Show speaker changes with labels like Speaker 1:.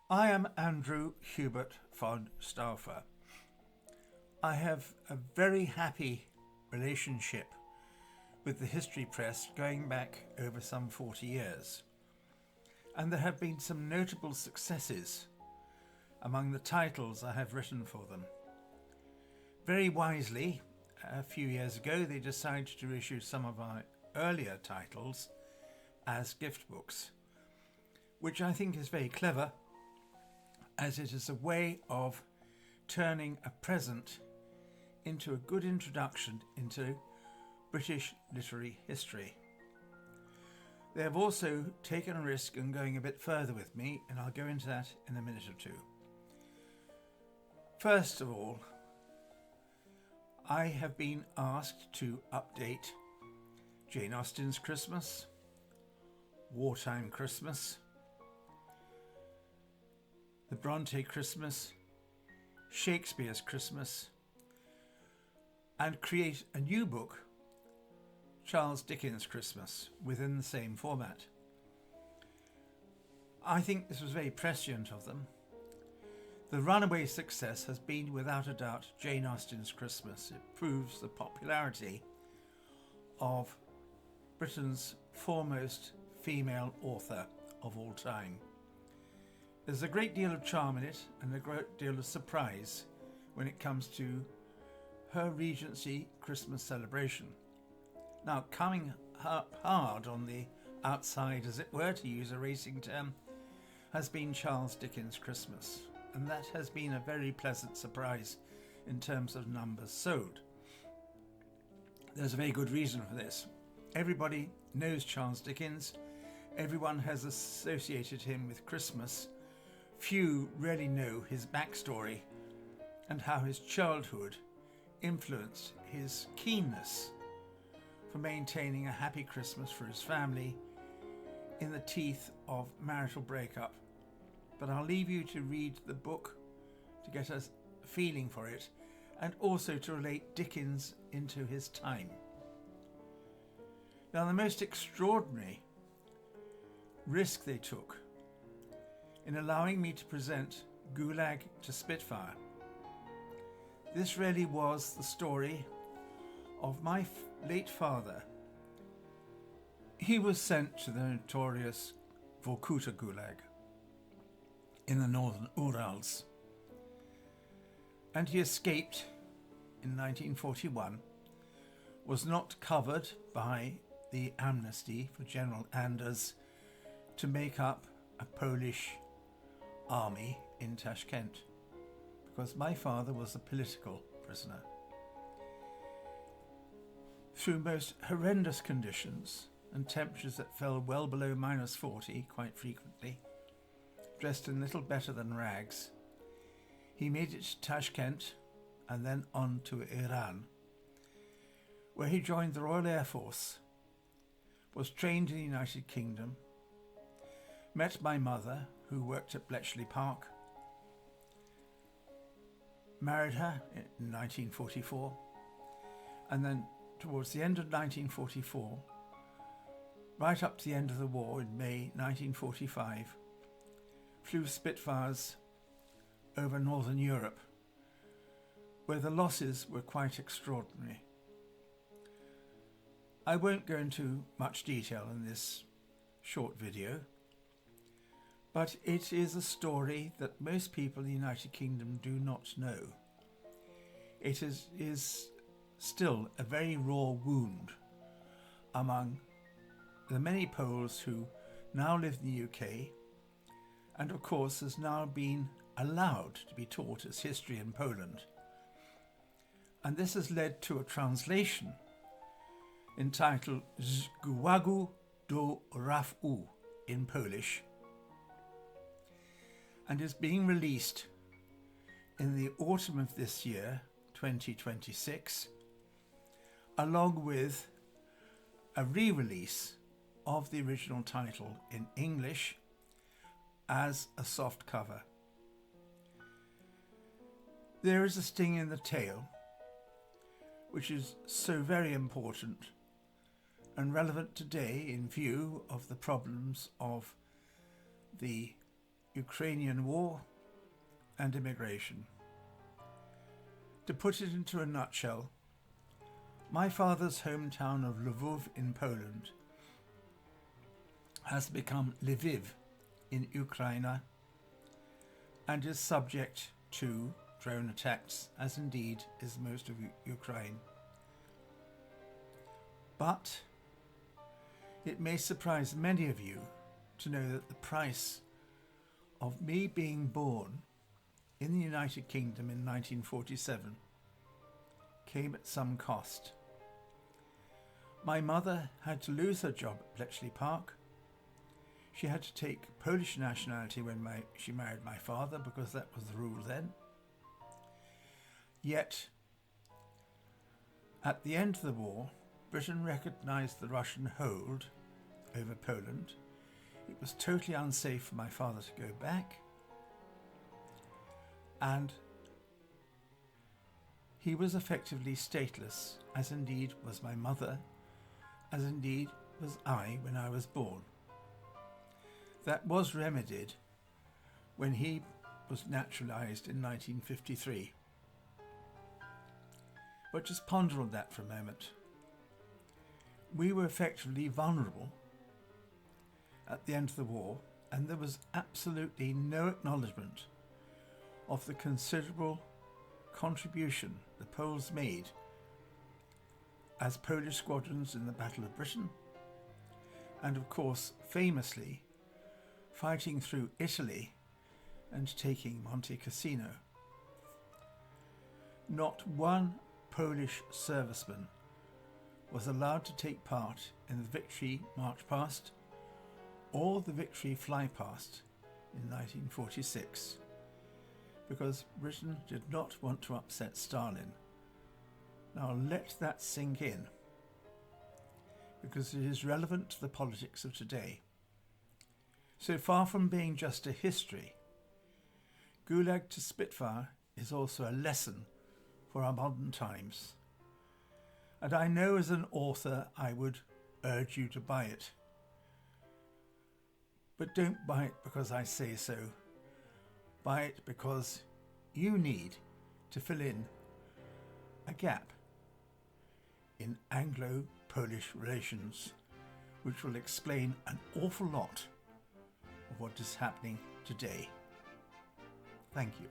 Speaker 1: I am Andrew Hubert von Stauffer. I have a very happy relationship with the history press going back over some 40 years. And there have been some notable successes among the titles I have written for them. Very wisely, a few years ago, they decided to issue some of my earlier titles as gift books, which I think is very clever, as it is a way of turning a present into a good introduction into British literary history. They have also taken a risk in going a bit further with me, and I'll go into that in a minute or two. First of all, I have been asked to update Jane Austen's Christmas, Wartime Christmas, the Bronte Christmas, Shakespeare's Christmas, and create a new book, Charles Dickens' Christmas, within the same format. I think this was very prescient of them. The runaway success has been, without a doubt, Jane Austen's Christmas. It proves the popularity of Britain's foremost female author of all time. There's a great deal of charm in it and a great deal of surprise when it comes to her Regency Christmas celebration. Now, coming up hard on the outside, as it were, to use a racing term, has been Charles Dickens' Christmas, and that has been a very pleasant surprise in terms of numbers sold. There's a very good reason for this. Everybody knows Charles Dickens. Everyone has associated him with Christmas. Few really know his backstory and how his childhood influenced his keenness for maintaining a happy Christmas for his family in the teeth of marital breakup. But I'll leave you to read the book to get a feeling for it, and also to relate Dickens into his time. Now, the most extraordinary risk they took in allowing me to present Gulag to Spitfire. This really was the story of my late father. He was sent to the notorious Vorkuta Gulag in the northern Urals, and he escaped in 1941, was not covered by the amnesty for General Anders to make up a Polish army in Tashkent, because my father was a political prisoner. Through most horrendous conditions and temperatures that fell well below -40 quite frequently, dressed in little better than rags, he made it to Tashkent and then on to Iran, where he joined the Royal Air Force, was trained in the United Kingdom, met my mother, who worked at Bletchley Park, married her in 1944, and then towards the end of 1944, right up to the end of the war in May 1945, flew Spitfires over Northern Europe, where the losses were quite extraordinary. I won't go into much detail in this short video, but it is a story that most people in the United Kingdom do not know. It is still a very raw wound among the many Poles who now live in the UK, and of course has now been allowed to be taught as history in Poland. And this has led to a translation entitled Zgłagu do Rafu in Polish, and is being released in the autumn of this year, 2026, along with a re-release of the original title in English as a soft cover. There is a sting in the tail, which is so very important and relevant today in view of the problems of the Ukrainian war and immigration. To put it into a nutshell, my father's hometown of Lvov in Poland has become Lviv in Ukraine and is subject to drone attacks, as indeed is most of Ukraine. But it may surprise many of you to know that the price of me being born in the United Kingdom in 1947 came at some cost. My mother had to lose her job at Bletchley Park. She had to take Polish nationality when she married my father, because that was the rule then. Yet, at the end of the war, Britain recognised the Russian hold over Poland. It was totally unsafe for my father to go back, and he was effectively stateless, as indeed was my mother, as indeed was I when I was born. That was remedied when he was naturalised in 1953. But just ponder on that for a moment. We were effectively vulnerable at the end of the war, and there was absolutely no acknowledgement of the considerable contribution the Poles made as Polish squadrons in the Battle of Britain, and of course famously fighting through Italy and taking Monte Cassino. Not one Polish serviceman was allowed to take part in the Victory March Past or the Victory Fly Past in 1946, because Britain did not want to upset Stalin. Now let that sink in, because it is relevant to the politics of today. So far from being just a history, Gulag to Spitfire is also a lesson for our modern times. And I know as an author I would urge you to buy it. But don't buy it because I say so. Buy it because you need to fill in a gap in Anglo-Polish relations, which will explain an awful lot of what is happening today. Thank you.